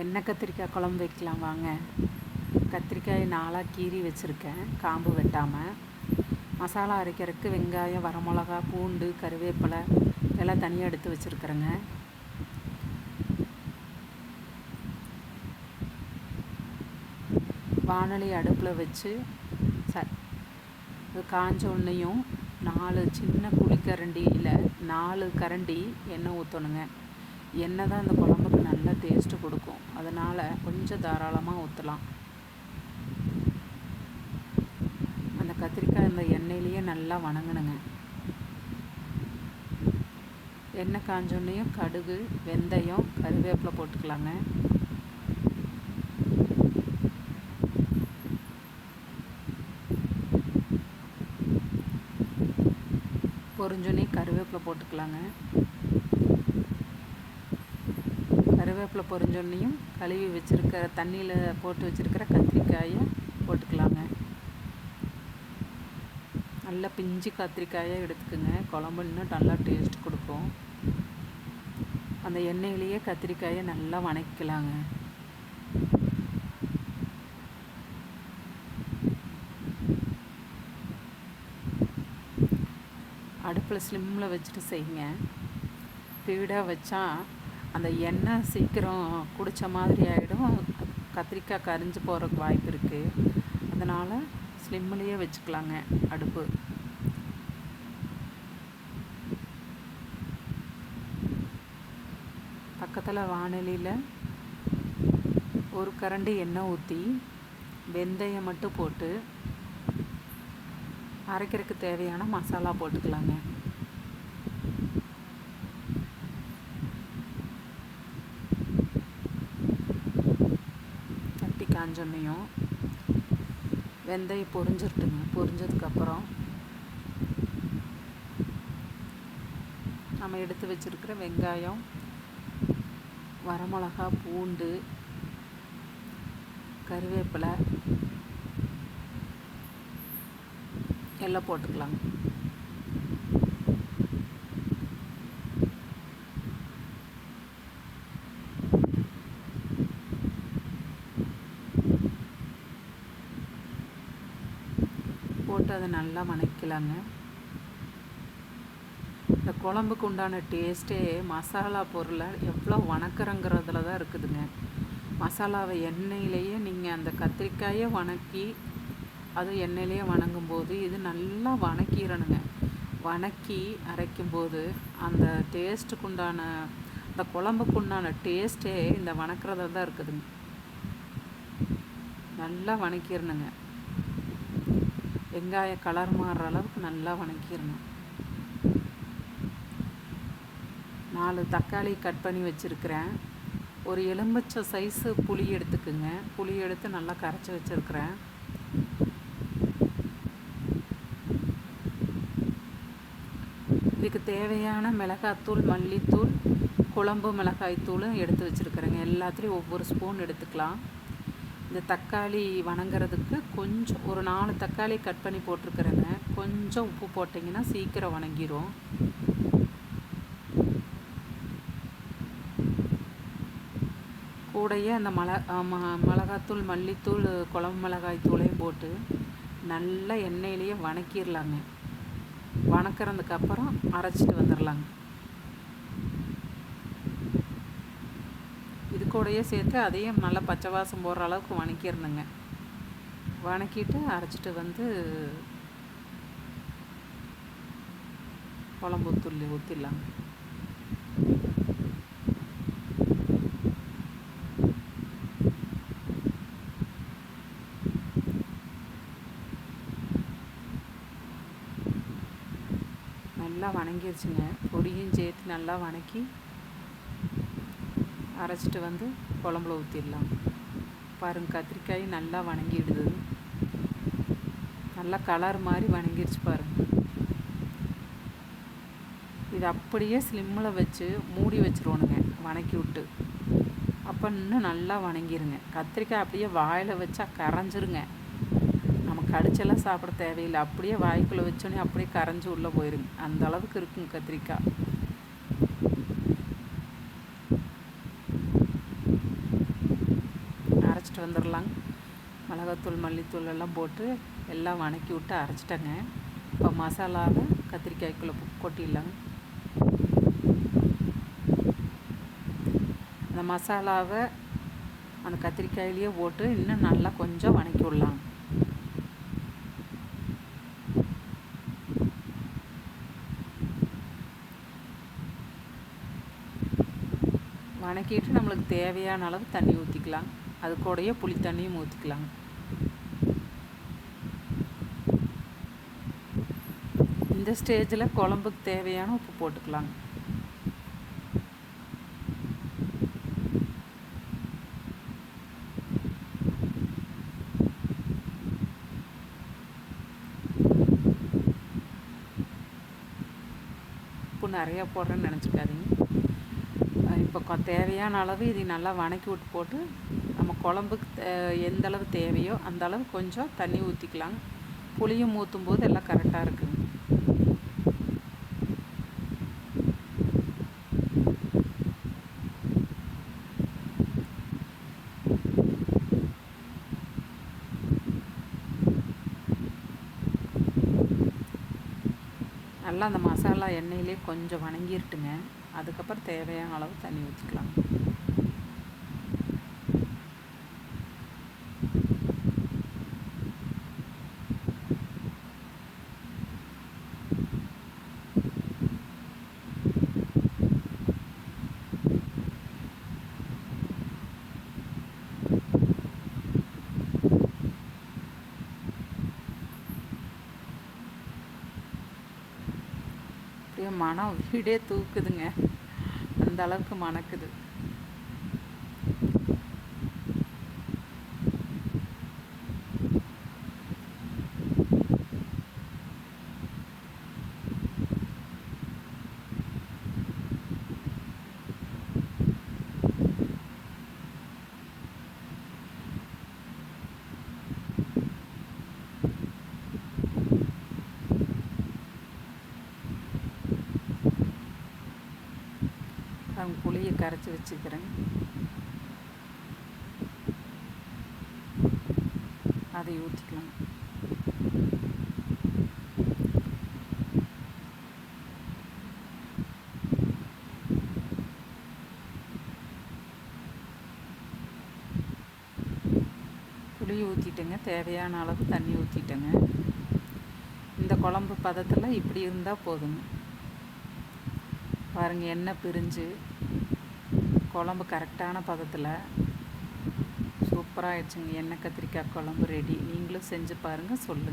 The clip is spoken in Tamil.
எண்ணெய் கத்திரிக்காய் குழம்பு வைக்கலாம் வாங்க. கத்திரிக்காயை 4ஆக கீறி வச்சுருக்கேன், காம்பு வெட்டாமல். மசாலா அரைக்கிறதுக்கு வெங்காயம், வரமிளகா, பூண்டு, கருவேப்பிலை எல்லாம் தனியாக எடுத்து வச்சுருக்குறேங்க. வானொலி அடுப்பில் வச்சு காஞ்ச உடனேயும் 4 சின்ன குழிக்கரண்டியில் 4 கரண்டி எண்ணெய் ஊற்றணுங்க. எண்ணெய் தான் இந்த குழம்புக்கு நல்லா டேஸ்ட்டு கொடுக்கும், அதனால் கொஞ்சம் தாராளமாக ஊற்றலாம். அந்த கத்திரிக்காய் இந்த எண்ணெயிலேயே நல்லா வணங்கணுங்க. எண்ணெய் காஞ்சோன்னையும் கடுகு, வெந்தயம், கருவேப்பிலை போட்டுக்கலாங்க. பொரிஞ்சோன்னே கருவேப்பிலை போட்டுக்கலாங்க. கருவேப்பிலை பொரிஞ்சோன்னையும் கழுவி வச்சுருக்கிற தண்ணியில் போட்டு வச்சுருக்கிற கத்திரிக்காயை போட்டுக்கலாங்க. நல்லா பிஞ்சு கத்திரிக்காயை எடுத்துக்குங்க, குழம்பு இன்னும் நல்லா டேஸ்ட் கொடுக்கும். அந்த எண்ணெயிலேயே கத்திரிக்காயை நல்லா வணக்கிக்கலாங்க. அடுப்பில் ஸ்லிம்மில் வச்சுட்டு செய்யுங்க. ஸ்பீடாக வச்சா அந்த எண்ணெய் சீக்கிரம் குடித்த மாதிரி ஆகிடும், கத்திரிக்காய் கரிஞ்சு போகிறதுக்கு வாய்ப்பு இருக்குது. அதனால் ஸ்லிம்மிலேயே வச்சுக்கலாங்க அடுப்பு. பக்கத்தில் வானலியில் 1 கரண்டி எண்ணெய் ஊற்றி வெந்தயம் மட்டும் போட்டு அரைக்கிறதுக்கு தேவையான மசாலா போட்டுக்கலாங்க. தட்டி காஞ்சோன்னையும் வெந்தயம் பொரிஞ்சிருட்டுங்க. பொரிஞ்சதுக்கப்புறம் நம்ம எடுத்து வச்சுருக்கிற வெங்காயம், வரமிளகா, பூண்டு, கருவேப்பிலை எல்லாம் போட்டுக்கலாங்க. போட்டு அதை நல்லா வணக்கலாங்க. இந்த குழம்புக்கு உண்டான டேஸ்ட்டே மசாலா பொருளை எவ்வளோ வணக்கிறங்கிறதுல தான் இருக்குதுங்க. மசாலாவை எண்ணெயிலேயே நீங்கள் அந்த கத்திரிக்காயை வணக்கி அது எண்ணெயிலேயே வணங்கும்போது இது நல்லா வணக்கிடணுங்க. வணக்கி அரைக்கும்போது அந்த டேஸ்ட்டுக்கு உண்டான அந்த குழம்புக்கு உண்டான டேஸ்ட்டே இந்த வணக்கிறதுல தான் இருக்குதுங்க. நல்லா வணக்கிடணுங்க. வெங்காயம் கலர் மாறுற அளவுக்கு நல்லா வணக்கிடணும். 4 தக்காளி கட் பண்ணி வச்சுருக்கிறேன். ஒரு எலுமிச்சை சைஸு புளி எடுத்துக்குங்க. புளி எடுத்து நல்லா கரைச்சி வச்சுருக்கிறேன். இதுக்கு தேவையான மிளகாத்தூள், மல்லித்தூள், குழம்பு மிளகாய்த்தூளும் எடுத்து வச்சுருக்கிறேங்க. எல்லாத்துலேயும் ஒவ்வொரு ஸ்பூன் எடுத்துக்கலாம். இந்த தக்காளி வணங்குறதுக்கு கொஞ்சம் ஒரு 4 தக்காளி கட் பண்ணி போட்டிருக்கிறேங்க. கொஞ்சம் உப்பு போட்டிங்கன்னா சீக்கிரம் வணங்கிடும். கூடையே அந்த மிளகாத்தூள், மல்லித்தூள், குழம்பு மிளகாய் தூளையும் போட்டு நல்லா எண்ணெயிலேயே வணக்கிடலாங்க. வணக்கிறதுக்கப்புறம் அரைச்சிட்டு வந்துடலாங்க. இது கூடயே சேர்த்து அதையும் நல்லா பச்சை வாசம் போடுற அளவுக்கு வணக்கிடணுங்க. வணக்கிட்டு அரைச்சிட்டு வந்து குழம்பு ஊற்றிடலாங்க. நல்லா வணங்கிருச்சுங்க. பொடியும் சேர்த்து நல்லா வணக்கி அரைச்சிட்டு வந்து குழம்புல ஊற்றிடலாம். பாருங்கள், கத்திரிக்காய் நல்லா வணங்கிடுது. நல்லா கலர் மாதிரி வணங்கிருச்சு பாருங்கள். இது அப்படியே ஸ்லிம்மில் வச்சு மூடி வச்சுருவோனுங்க, வணக்கி விட்டு. அப்போ இன்னும் நல்லா வணங்கிருங்க. கத்திரிக்காய் அப்படியே வாயில் வச்சா கரைஞ்சிருங்க. நம்ம கடிச்செல்லாம் சாப்பிட தேவையில்லை, அப்படியே வாய்க்குள்ளே வச்சோன்னே அப்படியே கரைஞ்சி உள்ளே போயிருங்க. அந்த அளவுக்கு இருக்குங்க கத்திரிக்காய். அரைச்சிட்டு வந்துடலாங்க. மிளகாத்தூள் மல்லித்தூள் எல்லாம் போட்டு எல்லாம் வணக்கி விட்டு அரைச்சிட்டேங்க. இப்போ மசாலாவை கத்திரிக்காய்க்குள்ளே கொட்டிடலாங்க. அந்த மசாலாவை அந்த கத்திரிக்காயிலேயே போட்டு இன்னும் நல்லா கொஞ்சம் வணக்கி விடலாம். வணக்கிட்டு நம்மளுக்கு தேவையான அளவு தண்ணி ஊற்றிக்கலாம். அது கூடயே புளி தண்ணியும் ஊற்றிக்கலாம். இந்த ஸ்டேஜில் குழம்புக்கு தேவையான உப்பு போட்டுக்கலாம். உப்பு நிறையா போடுறேன்னு நினச்சிக்காதீங்க. இப்போ தேவையான அளவு இது நல்லா வணக்கி விட்டு போட்டு நம்ம குழம்புக்கு எந்த அளவு தேவையோ அந்த அளவு கொஞ்சம் தண்ணி ஊற்றிக்கலாம். புளியும் ஊற்றும் போது எல்லாம் கரெக்டாக இருக்குங்க. நல்லா அந்த மசாலா எண்ணெயிலே கொஞ்சம் வணங்கிட்டுங்க. அதுக்கப்புறம் தேவையான அளவு தண்ணி ஊற்றிக்கலாம். அப்படியே மனம் வீடே தூக்குதுங்க. அந்த அளவுக்கு மணக்குது. புளியை கரைச்சி வச்சுக்கிறேன். அதை ஊற்றிக்கலாம். புளி ஊற்றிட்டேங்க. தேவையான அளவு தண்ணி ஊற்றிட்டேங்க. இந்த குழம்பு பதத்தில் இப்படி இருந்தால் போதுங்க. பாருங்கள், எண்ணெய் பிரிஞ்சு குழம்பு கரெக்டான பதத்தில் சூப்பராக ஆயிடுச்சுங்க. எண்ணெய் கத்திரிக்காய் குழம்பு ரெடி. நீங்களும் செஞ்சு பாருங்கள், சொல்லுங்கள்.